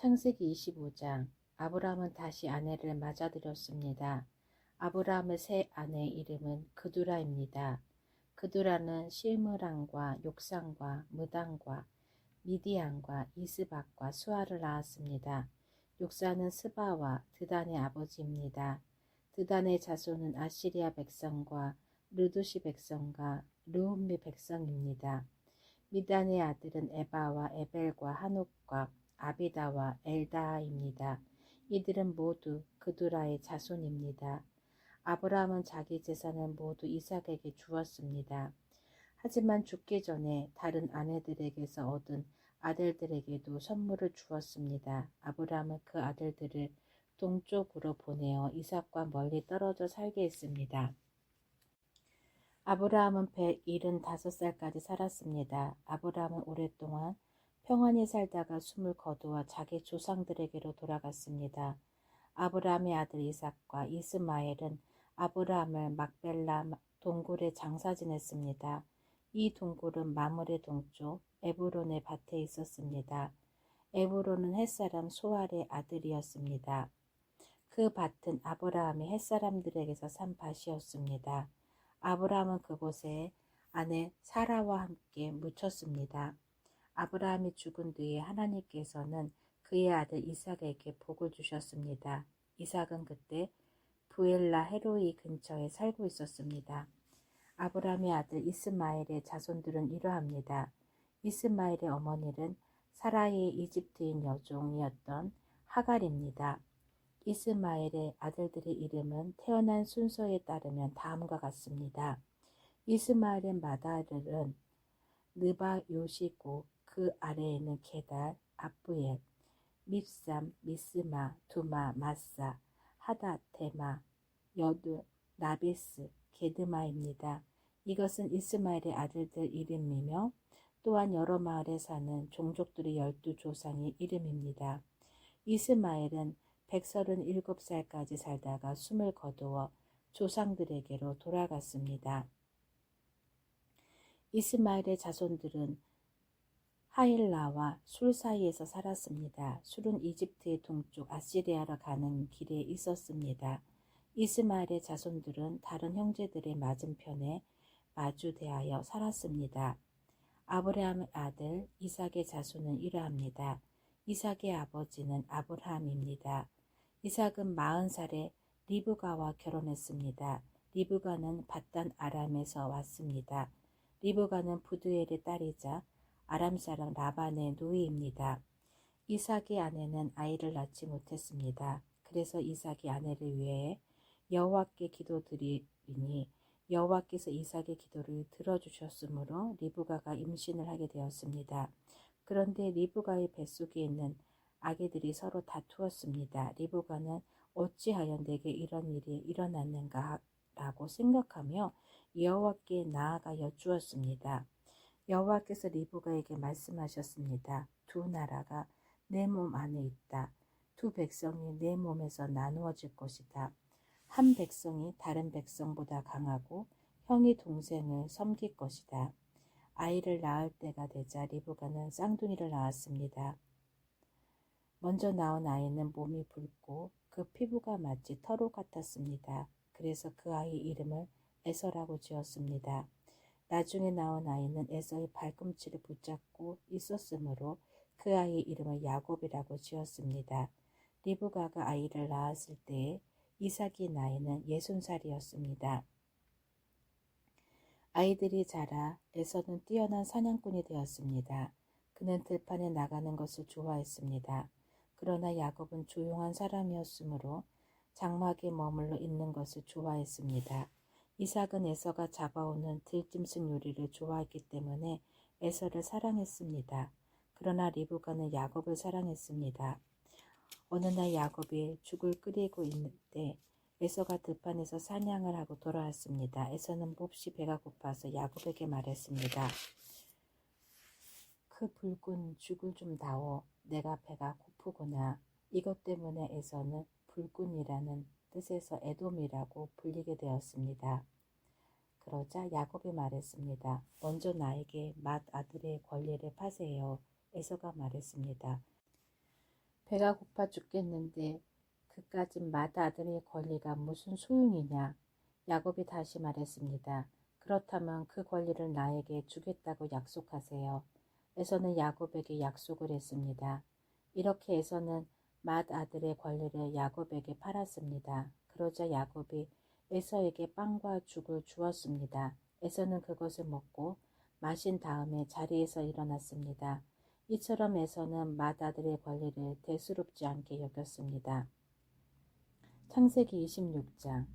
창세기 25장. 아브라함은 다시 아내를 맞아들였습니다. 아브라함의 새 아내의 이름은 그두라입니다. 그두라는 실므랑과 욕상과 무당과 미디안과 이스박과 수아를 낳았습니다. 욕사는 스바와 드단의 아버지입니다. 드단의 자손은 아시리아 백성과 르두시 백성과 르훔미 백성입니다. 미단의 아들은 에바와 에벨과 하녹과 아비다와 엘다하입니다. 이들은 모두 그두라의 자손입니다. 아브라함은 자기 재산을 모두 이삭에게 주었습니다. 하지만 죽기 전에 다른 아내들에게서 얻은 아들들에게도 선물을 주었습니다. 아브라함은 그 아들들을 동쪽으로 보내어 이삭과 멀리 떨어져 살게 했습니다. 아브라함은 175살까지 살았습니다. 아브라함은 오랫동안 평안히 살다가 숨을 거두어 자기 조상들에게로 돌아갔습니다. 아브라함의 아들 이삭과 이스마엘은 아브라함을 막벨라 동굴에 장사 지냈습니다. 이 동굴은 마므레 동쪽 에브론의 밭에 있었습니다. 에브론은 햇사람 소알의 아들이었습니다. 그 밭은 아브라함이 햇사람들에게서 산 밭이었습니다. 아브라함은 그곳에 아내 사라와 함께 묻혔습니다. 아브라함이 죽은 뒤에 하나님께서는 그의 아들 이삭에게 복을 주셨습니다. 이삭은 그때 부엘라 헤로이 근처에 살고 있었습니다. 아브라함의 아들 이스마엘의 자손들은 이러합니다. 이스마엘의 어머니는 사라의 이집트인 여종이었던 하갈입니다. 이스마엘의 아들들의 이름은 태어난 순서에 따르면 다음과 같습니다. 이스마엘의 맏아들은 느바요시고 그 아래에는 게달, 아브엘, 밉삼, 미스마, 두마, 마사, 하닷, 데마, 여두, 나베스, 게드마입니다. 이것은 이스마엘의 아들들 이름이며 또한 여러 마을에 사는 종족들의 12조상의 이름입니다. 이스마엘은 137살까지 살다가 숨을 거두어 조상들에게로 돌아갔습니다. 이스마엘의 자손들은 하일라와 술 사이에서 살았습니다. 술은 이집트의 동쪽 아시리아로 가는 길에 있었습니다. 이스마엘의 자손들은 다른 형제들의 맞은편에 마주대하여 살았습니다. 아브라함의 아들 이삭의 자손은 이러합니다. 이삭의 아버지는 아브라함입니다. 이삭은 40살에 리브가와 결혼했습니다. 리브가는 밧단 아람에서 왔습니다. 리브가는 부두엘의 딸이자 아람 사람 라반의 누이입니다. 이삭의 아내는 아이를 낳지 못했습니다. 그래서 이삭이 아내를 위해 여호와께 기도드리니 여호와께서 이삭의 기도를 들어주셨으므로 리브가가 임신을 하게 되었습니다. 그런데 리브가의 뱃속에 있는 아기들이 서로 다투었습니다. 리브가는 어찌하여 내게 이런 일이 일어났는가 라고 생각하며 여호와께 나아가 여쭈었습니다. 여호와께서 리브가에게 말씀하셨습니다. 두 나라가 내 몸 안에 있다. 두 백성이 내 몸에서 나누어질 것이다. 한 백성이 다른 백성보다 강하고 형이 동생을 섬길 것이다. 아이를 낳을 때가 되자 리브가는 쌍둥이를 낳았습니다. 먼저 낳은 아이는 몸이 붉고 그 피부가 마치 털옷 같았습니다. 그래서 그 아이 이름을 에서라고 지었습니다. 나중에 낳은 아이는 에서의 발꿈치를 붙잡고 있었으므로 그 아이 이름을 야곱이라고 지었습니다. 리브가가 아이를 낳았을 때에 이삭의 나이는 60살이었습니다. 아이들이 자라 에서는 뛰어난 사냥꾼이 되었습니다. 그는 들판에 나가는 것을 좋아했습니다. 그러나 야곱은 조용한 사람이었으므로 장막에 머물러 있는 것을 좋아했습니다. 이삭은 에서가 잡아오는 들짐승 요리를 좋아했기 때문에 에서를 사랑했습니다. 그러나 리브가는 야곱을 사랑했습니다. 어느 날 야곱이 죽을 끓이고 있을 때 에서가 들판에서 사냥을 하고 돌아왔습니다. 에서는 몹시 배가 고파서 야곱에게 말했습니다. 그 붉은 죽을 좀 다오. 내가 배가 고프구나. 이것 때문에 에서는 붉은이라는 뜻에서 에돔이라고 불리게 되었습니다. 그러자 야곱이 말했습니다. 먼저 나에게 맏아들의 권리를 파세요. 에서가 말했습니다. 배가 고파 죽겠는데 그까진 맏아들의 권리가 무슨 소용이냐. 야곱이 다시 말했습니다. 그렇다면 그 권리를 나에게 주겠다고 약속하세요. 에서는 야곱에게 약속을 했습니다. 이렇게 에서는 맏아들의 권리를 야곱에게 팔았습니다. 그러자 야곱이 에서에게 빵과 죽을 주었습니다. 에서는 그것을 먹고 마신 다음에 자리에서 일어났습니다. 이처럼 에서는 맏아들의 권리를 대수롭지 않게 여겼습니다. 창세기 26장.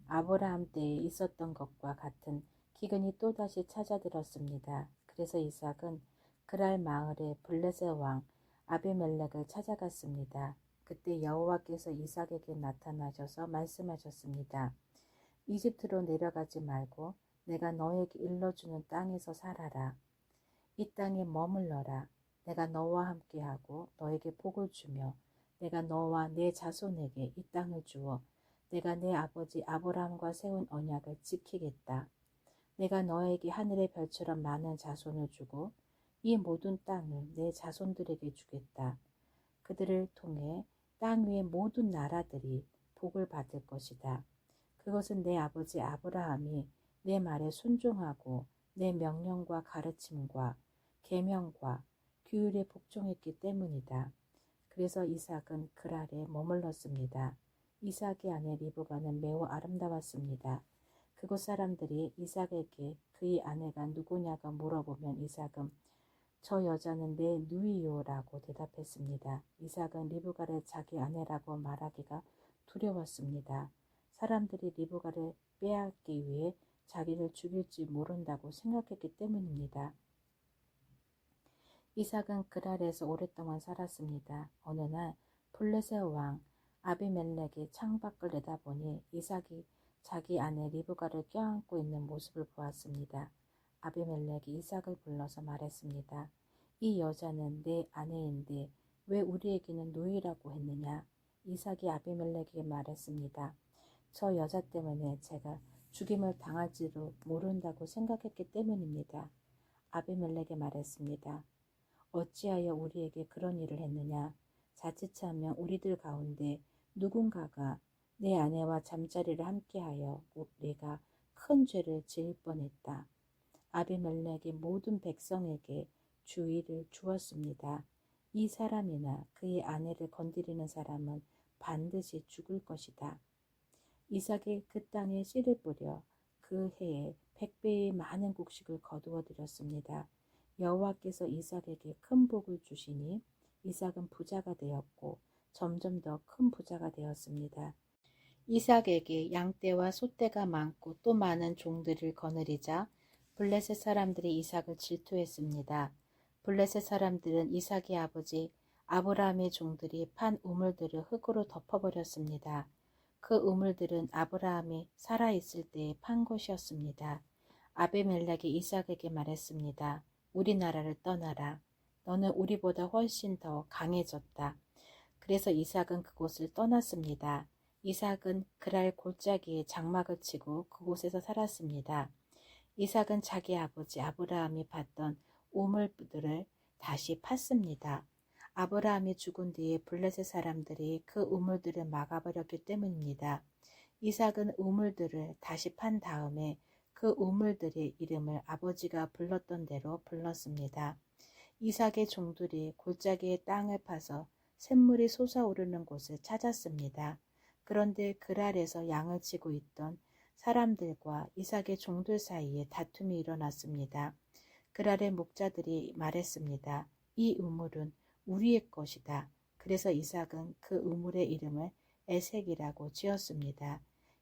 아브라함 때에 있었던 것과 같은 기근이 또다시 찾아들었습니다. 그래서 이삭은 그랄 마을의 블레셋 왕 아비멜렉을 찾아갔습니다. 그때 여호와께서 이삭에게 나타나셔서 말씀하셨습니다. 이집트로 내려가지 말고 내가 너에게 일러주는 땅에서 살아라. 이 땅에 머물러라. 내가 너와 함께하고 너에게 복을 주며 내가 너와 내 자손에게 이 땅을 주어 내가 내 아버지 아브라함과 세운 언약을 지키겠다. 내가 너에게 하늘의 별처럼 많은 자손을 주고 이 모든 땅을 내 자손들에게 주겠다. 그들을 통해 땅 위의 모든 나라들이 복을 받을 것이다. 그것은 내 아버지 아브라함이 내 말에 순종하고 내 명령과 가르침과 계명과 규율에 복종했기 때문이다. 그래서 이삭은 그랄에 머물렀습니다. 이삭의 아내 리브가는 매우 아름다웠습니다. 그곳 사람들이 이삭에게 그의 아내가 누구냐고 물어보면 이삭은 저 여자는 내 누이요라고 대답했습니다. 이삭은 리브가를 자기 아내라고 말하기가 두려웠습니다. 사람들이 리브가를 빼앗기 위해 자기를 죽일지 모른다고 생각했기 때문입니다. 이삭은 그랄에서 오랫동안 살았습니다. 어느 날 블레셋 왕 아비멜렉이 창밖을 내다보니 이삭이 자기 아내 리브가를 껴안고 있는 모습을 보았습니다. 아비멜렉이 이삭을 불러서 말했습니다. 이 여자는 내 아내인데 왜 우리에게는 노이라고 했느냐? 이삭이 아비멜렉에게 말했습니다. 저 여자 때문에 제가 죽임을 당할지도 모른다고 생각했기 때문입니다. 아비멜렉이 말했습니다. 어찌하여 우리에게 그런 일을 했느냐? 자칫하면 우리들 가운데 누군가가 내 아내와 잠자리를 함께하여 우리가 큰 죄를 지을 뻔했다. 아비멜렉이 모든 백성에게 주의를 주었습니다. 이 사람이나 그의 아내를 건드리는 사람은 반드시 죽을 것이다. 이삭이 그 땅에 씨를 뿌려 그 해에 100배의 많은 곡식을 거두어 들였습니다. 여호와께서 이삭에게 큰 복을 주시니 이삭은 부자가 되었고 점점 더 큰 부자가 되었습니다. 이삭에게 양떼와 소떼가 많고 또 많은 종들을 거느리자 블레셋 사람들이 이삭을 질투했습니다. 블레셋 사람들은 이삭의 아버지 아브라함의 종들이 판 우물들을 흙으로 덮어버렸습니다. 그 우물들은 아브라함이 살아있을 때에 판 것이었습니다. 아비멜렉이 이삭에게 말했습니다. 우리나라를 떠나라. 너는 우리보다 훨씬 더 강해졌다. 그래서 이삭은 그곳을 떠났습니다. 이삭은 그랄 골짜기에 장막을 치고 그곳에서 살았습니다. 이삭은 자기 아버지 아브라함이 팠던 우물들을 다시 팠습니다. 아브라함이 죽은 뒤에 블레셋 사람들이 그 우물들을 막아버렸기 때문입니다. 이삭은 우물들을 다시 판 다음에 그 우물들의 이름을 아버지가 불렀던 대로 불렀습니다. 이삭의 종들이 골짜기의 땅을 파서 샘물이 솟아오르는 곳을 찾았습니다. 그런데 그랄에서 양을 치고 있던 사람들과 이삭의 종들 사이에 다툼이 일어났습니다. 그랄의 목자들이 말했습니다. 이 우물은 우리의 것이다. 그래서 이삭은 그 우물의 이름을 에색이라고 지었습니다.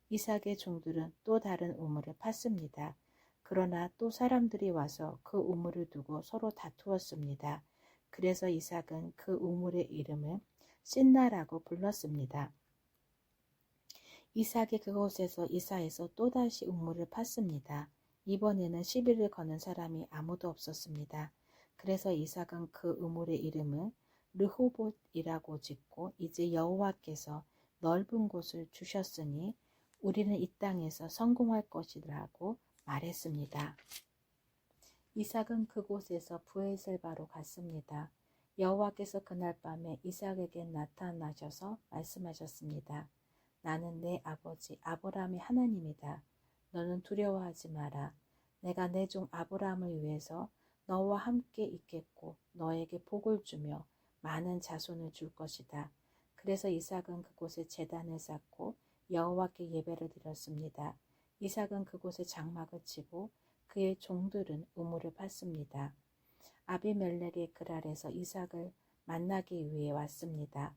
이삭의 종들은 또 다른 우물을 팠습니다. 그러나 또 사람들이 와서 그 우물을 두고 서로 다투었습니다. 그래서 이삭은 그 우물의 이름을 신나라고 불렀습니다. 이삭이 그곳에서 이사해서 또다시 우물을 팠습니다. 이번에는 시비를 거는 사람이 아무도 없었습니다. 그래서 이삭은 그 우물의 이름을 르호봇이라고 짓고 이제 여호와께서 넓은 곳을 주셨으니 우리는 이 땅에서 성공할 것이라고 말했습니다. 이삭은 그곳에서 브에셀바로 갔습니다. 여호와께서 그날 밤에 이삭에게 나타나셔서 말씀하셨습니다. 나는 내 아버지 아브라함의 하나님이다. 너는 두려워하지 마라. 내가 내 종 아브라함을 위해서 너와 함께 있겠고 너에게 복을 주며 많은 자손을 줄 것이다. 그래서 이삭은 그곳에 제단을 쌓고 여호와께 예배를 드렸습니다. 이삭은 그곳에 장막을 치고 그의 종들은 우물을 팠습니다. 아비멜렉의 그랄에서 이삭을 만나기 위해 왔습니다.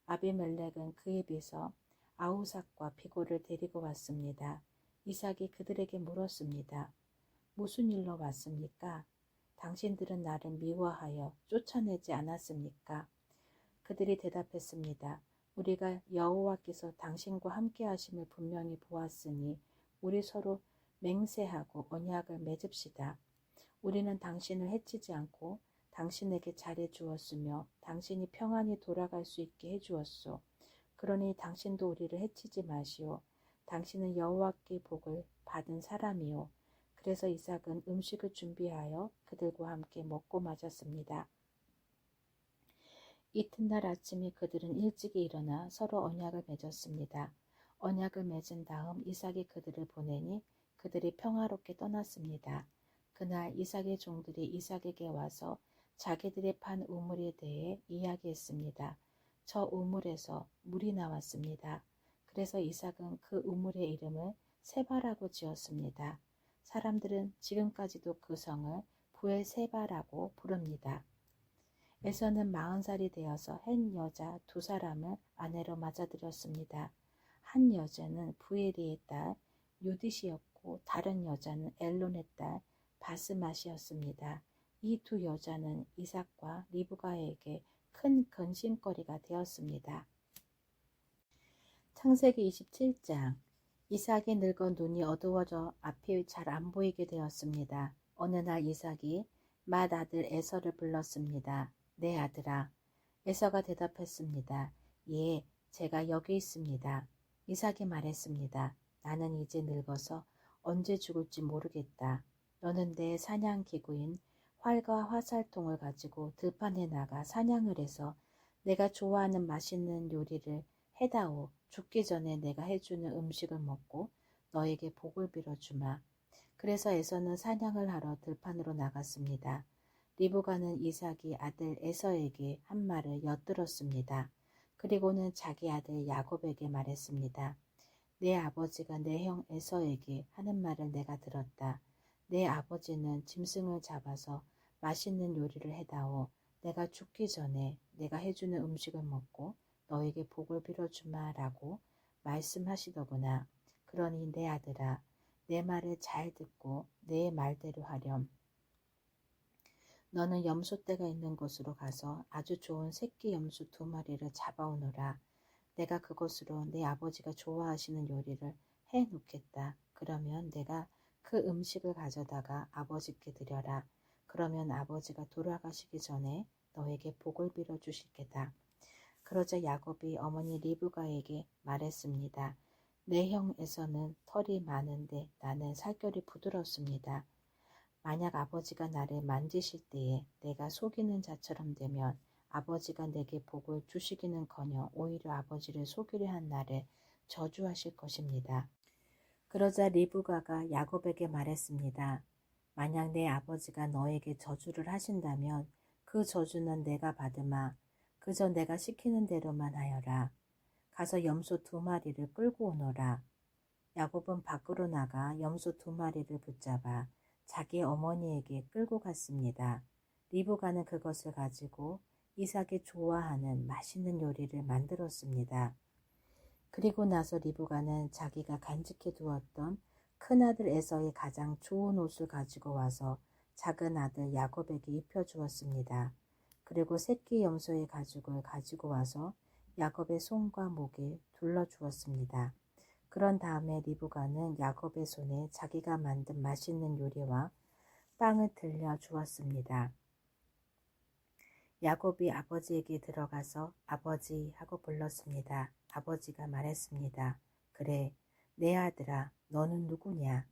아비멜렉은 그에 비해서 아우삭과 비골을 데리고 왔습니다. 이삭이 그들에게 물었습니다. 무슨 일로 왔습니까? 당신들은 나를 미워하여 쫓아내지 않았습니까? 그들이 대답했습니다. 우리가 여호와께서 당신과 함께 하심을 분명히 보았으니 우리 서로 맹세하고 언약을 맺읍시다. 우리는 당신을 해치지 않고 당신에게 잘해 주었으며 당신이 평안히 돌아갈 수 있게 해 주었소. 그러니 당신도 우리를 해치지 마시오. 당신은 여호와께 복을 받은 사람이오. 그래서 이삭은 음식을 준비하여 그들과 함께 먹고 마셨습니다. 이튿날 아침에 그들은 일찍이 일어나 서로 언약을 맺었습니다. 언약을 맺은 다음 이삭이 그들을 보내니 그들이 평화롭게 떠났습니다. 그날 이삭의 종들이 이삭에게 와서 자기들이 판 우물에 대해 이야기했습니다. 저 우물에서 물이 나왔습니다. 그래서 이삭은 그 우물의 이름을 세바라고 지었습니다. 사람들은 지금까지도 그 성을 부엘세바라고 부릅니다. 에서는 40살이 되어서 한 여자 2사람을 아내로 맞아들였습니다. 한 여자는 부에리의 딸 유딧이었고 다른 여자는 엘론의 딸 바스맛이었습니다. 이 2 여자는 이삭과 리브가에게 큰 근심거리가 되었습니다. 창세기 27장. 이삭이 늙어 눈이 어두워져 앞이 잘 안 보이게 되었습니다. 어느 날 이삭이 맏아들 에서를 불렀습니다. 내 아들아. 에서가 대답했습니다. 예, 제가 여기 있습니다. 이삭이 말했습니다. 나는 이제 늙어서 언제 죽을지 모르겠다. 너는 내 사냥기구인 활과 화살통을 가지고 들판에 나가 사냥을 해서 내가 좋아하는 맛있는 요리를 해다오. 죽기 전에 내가 해주는 음식을 먹고 너에게 복을 빌어주마. 그래서 에서는 사냥을 하러 들판으로 나갔습니다. 리브가는 이삭이 아들 에서에게 한 말을 엿들었습니다. 그리고는 자기 아들 야곱에게 말했습니다. 내 아버지가 내 형 에서에게 하는 말을 내가 들었다. 내 아버지는 짐승을 잡아서 맛있는 요리를 해다오. 내가 죽기 전에 내가 해주는 음식을 먹고 너에게 복을 빌어주마 라고 말씀하시더구나. 그러니 내 아들아, 내 말을 잘 듣고 내 말대로 하렴. 너는 염소떼가 있는 곳으로 가서 아주 좋은 새끼 염소 2마리를 잡아오너라. 내가 그것으로 내 아버지가 좋아하시는 요리를 해놓겠다. 그러면 내가 그 음식을 가져다가 아버지께 드려라. 그러면 아버지가 돌아가시기 전에 너에게 복을 빌어주실 게다. 그러자 야곱이 어머니 리브가에게 말했습니다. 내 형 에서는 털이 많은데 나는 살결이 부드럽습니다. 만약 아버지가 나를 만지실 때에 내가 속이는 자처럼 되면 아버지가 내게 복을 주시기는커녕 오히려 아버지를 속이려 한 나를 저주하실 것입니다. 그러자 리브가가 야곱에게 말했습니다. 만약 내 아버지가 너에게 저주를 하신다면 그 저주는 내가 받으마. 그저 내가 시키는 대로만 하여라. 가서 염소 2마리를 끌고 오너라. 야곱은 밖으로 나가 염소 2마리를 붙잡아 자기 어머니에게 끌고 갔습니다. 리브가는 그것을 가지고 이삭이 좋아하는 맛있는 요리를 만들었습니다. 그리고 나서 리브가는 자기가 간직해 두었던 큰아들 에서의 가장 좋은 옷을 가지고 와서 작은 아들 야곱에게 입혀주었습니다. 그리고 새끼 염소의 가죽을 가지고 와서 야곱의 손과 목에 둘러주었습니다. 그런 다음에 리브가는 야곱의 손에 자기가 만든 맛있는 요리와 빵을 들려주었습니다. 야곱이 아버지에게 들어가서 아버지 하고 불렀습니다. 아버지가 말했습니다. 그래, 내 아들아, 너는 누구냐?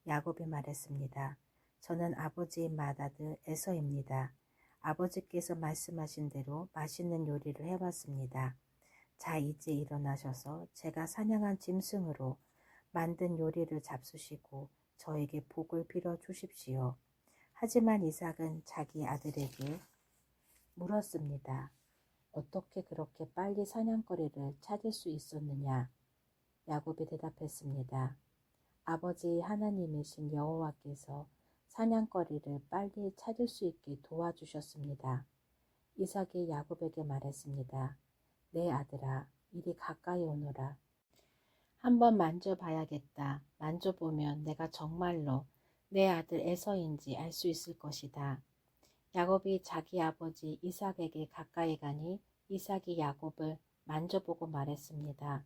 야곱이 말했습니다. 저는 아버지의 맏아들 에서입니다. 아버지께서 말씀하신 대로 맛있는 요리를 해왔습니다. 자, 이제 일어나셔서 제가 사냥한 짐승으로 만든 요리를 잡수시고 저에게 복을 빌어 주십시오. 하지만 이삭은 자기 아들에게 물었습니다. 어떻게 그렇게 빨리 사냥거리를 찾을 수 있었느냐? 야곱이 대답했습니다. 아버지 하나님이신 여호와께서 사냥거리를 빨리 찾을 수 있게 도와주셨습니다. 이삭이 야곱에게 말했습니다. 내 아들아, 이리 가까이 오너라. 한번 만져봐야겠다. 만져보면 내가 정말로 내 아들 에서인지 알 수 있을 것이다. 야곱이 자기 아버지 이삭에게 가까이 가니 이삭이 야곱을 만져보고 말했습니다.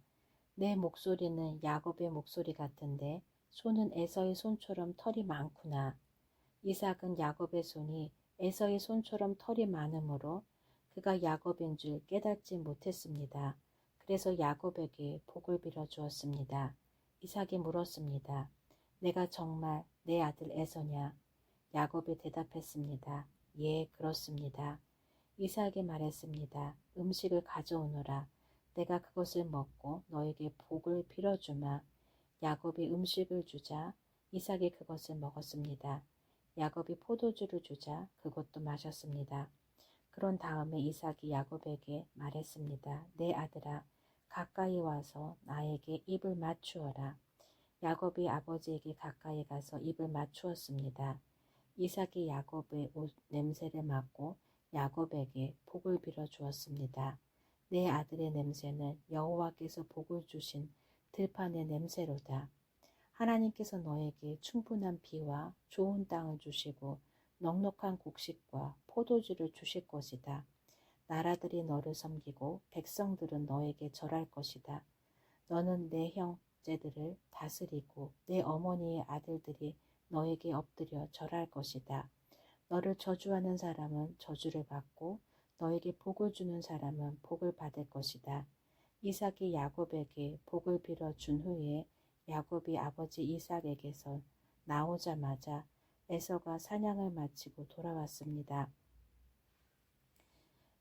내 목소리는 야곱의 목소리 같은데 손은 에서의 손처럼 털이 많구나. 이삭은 야곱의 손이 에서의 손처럼 털이 많으므로 그가 야곱인 줄 깨닫지 못했습니다. 그래서 야곱에게 복을 빌어 주었습니다. 이삭이 물었습니다. 내가 정말 내 아들 에서냐? 야곱이 대답했습니다. 예, 그렇습니다. 이삭이 말했습니다. 음식을 가져오너라. 내가 그것을 먹고 너에게 복을 빌어주마. 야곱이 음식을 주자 이삭이 그것을 먹었습니다. 야곱이 포도주를 주자 그것도 마셨습니다. 그런 다음에 이삭이 야곱에게 말했습니다. 내 아들아, 가까이 와서 나에게 입을 맞추어라. 야곱이 아버지에게 가까이 가서 입을 맞추었습니다. 이삭이 야곱의 옷 냄새를 맡고 야곱에게 복을 빌어 주었습니다. 내 아들의 냄새는 여호와께서 복을 주신 들판의 냄새로다. 하나님께서 너에게 충분한 비와 좋은 땅을 주시고 넉넉한 곡식과 포도주를 주실 것이다. 나라들이 너를 섬기고 백성들은 너에게 절할 것이다. 너는 내 형제들을 다스리고 내 어머니의 아들들이 너에게 엎드려 절할 것이다. 너를 저주하는 사람은 저주를 받고 너에게 복을 주는 사람은 복을 받을 것이다. 이삭이 야곱에게 복을 빌어 준 후에 야곱이 아버지 이삭에게서 나오자마자 에서가 사냥을 마치고 돌아왔습니다.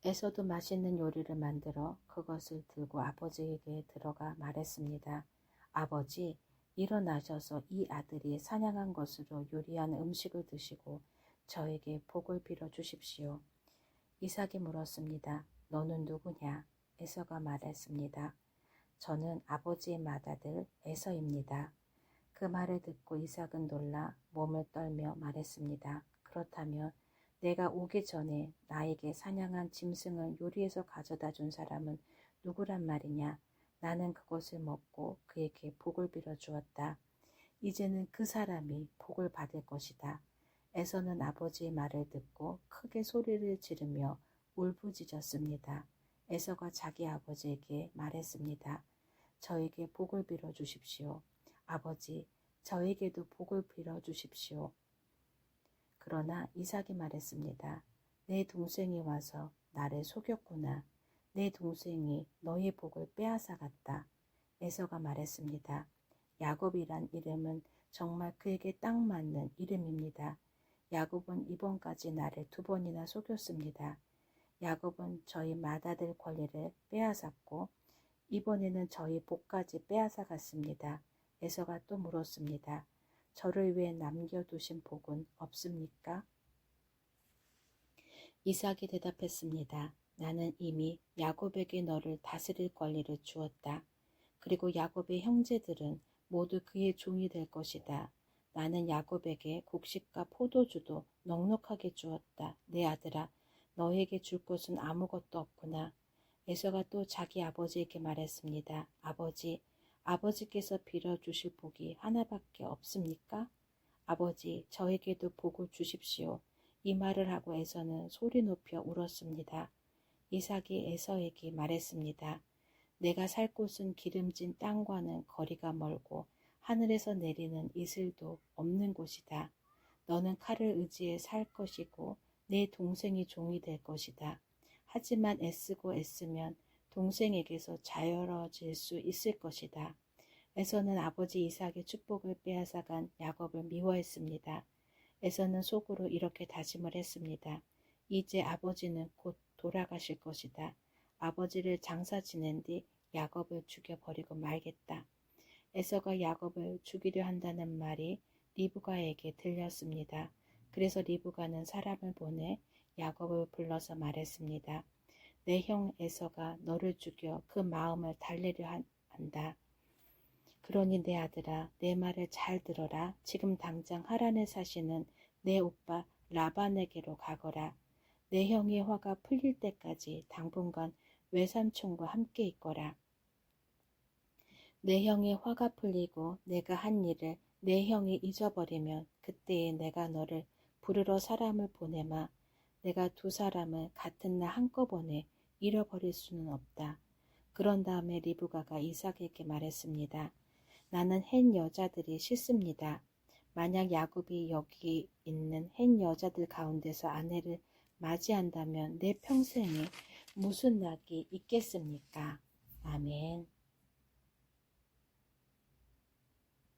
에서도 맛있는 요리를 만들어 그것을 들고 아버지에게 들어가 말했습니다. 아버지, 일어나셔서 이 아들이 사냥한 것으로 요리한 음식을 드시고 저에게 복을 빌어 주십시오. 이삭이 물었습니다. 너는 누구냐? 에서가 말했습니다. 저는 아버지의 맏아들 에서입니다. 그 말을 듣고 이삭은 놀라 몸을 떨며 말했습니다. 그렇다면 내가 오기 전에 나에게 사냥한 짐승을 요리해서 가져다 준 사람은 누구란 말이냐? 나는 그것을 먹고 그에게 복을 빌어 주었다. 이제는 그 사람이 복을 받을 것이다. 에서는 아버지의 말을 듣고 크게 소리를 지르며 울부짖었습니다. 에서가 자기 아버지에게 말했습니다. 저에게 복을 빌어 주십시오. 아버지, 저에게도 복을 빌어 주십시오. 그러나 이삭이 말했습니다. 내 동생이 와서 나를 속였구나. 내 동생이 너의 복을 빼앗아갔다. 에서가 말했습니다. 야곱이란 이름은 정말 그에게 딱 맞는 이름입니다. 야곱은 이번까지 나를 2번이나 속였습니다. 야곱은 저희 맏아들 권리를 빼앗았고 이번에는 저희 복까지 빼앗아갔습니다. 에서가 또 물었습니다. 저를 위해 남겨두신 복은 없습니까? 이삭이 대답했습니다. 나는 이미 야곱에게 너를 다스릴 권리를 주었다. 그리고 야곱의 형제들은 모두 그의 종이 될 것이다. 나는 야곱에게 곡식과 포도주도 넉넉하게 주었다. 내 아들아, 너에게 줄 것은 아무것도 없구나. 에서가 또 자기 아버지에게 말했습니다. 아버지, 아버지께서 빌어주실 복이 하나밖에 없습니까? 아버지, 저에게도 복을 주십시오. 이 말을 하고 에서는 소리 높여 울었습니다. 이삭이 에서에게 말했습니다. 내가 살 곳은 기름진 땅과는 거리가 멀고 하늘에서 내리는 이슬도 없는 곳이다. 너는 칼을 의지해 살 것이고 내 동생이 종이 될 것이다. 하지만 애쓰고 애쓰면 동생에게서 자유로워질 수 있을 것이다. 에서는 아버지 이삭의 축복을 빼앗아간 야곱을 미워했습니다. 에서는 속으로 이렇게 다짐을 했습니다. 이제 아버지는 곧 돌아가실 것이다. 아버지를 장사 지낸 뒤 야곱을 죽여버리고 말겠다. 에서가 야곱을 죽이려 한다는 말이 리브가에게 들렸습니다. 그래서 리브가는 사람을 보내 야곱을 불러서 말했습니다. 내 형 에서가 너를 죽여 그 마음을 달래려 한다. 그러니 내 아들아, 내 말을 잘 들어라. 지금 당장 하란에 사시는 내 오빠 라반에게로 가거라. 내 형의 화가 풀릴 때까지 당분간 외삼촌과 함께 있거라. 내 형의 화가 풀리고 내가 한 일을 내 형이 잊어버리면 그때에 내가 너를 부르러 사람을 보내마. 내가 두 사람을 같은 날 한꺼번에 잃어버릴 수는 없다. 그런 다음에 리브가가 이삭에게 말했습니다. 나는 헷 여자들이 싫습니다. 만약 야곱이 여기 있는 헷 여자들 가운데서 아내를 맞이한다면 내 평생에 무슨 낙이 있겠습니까? 아멘.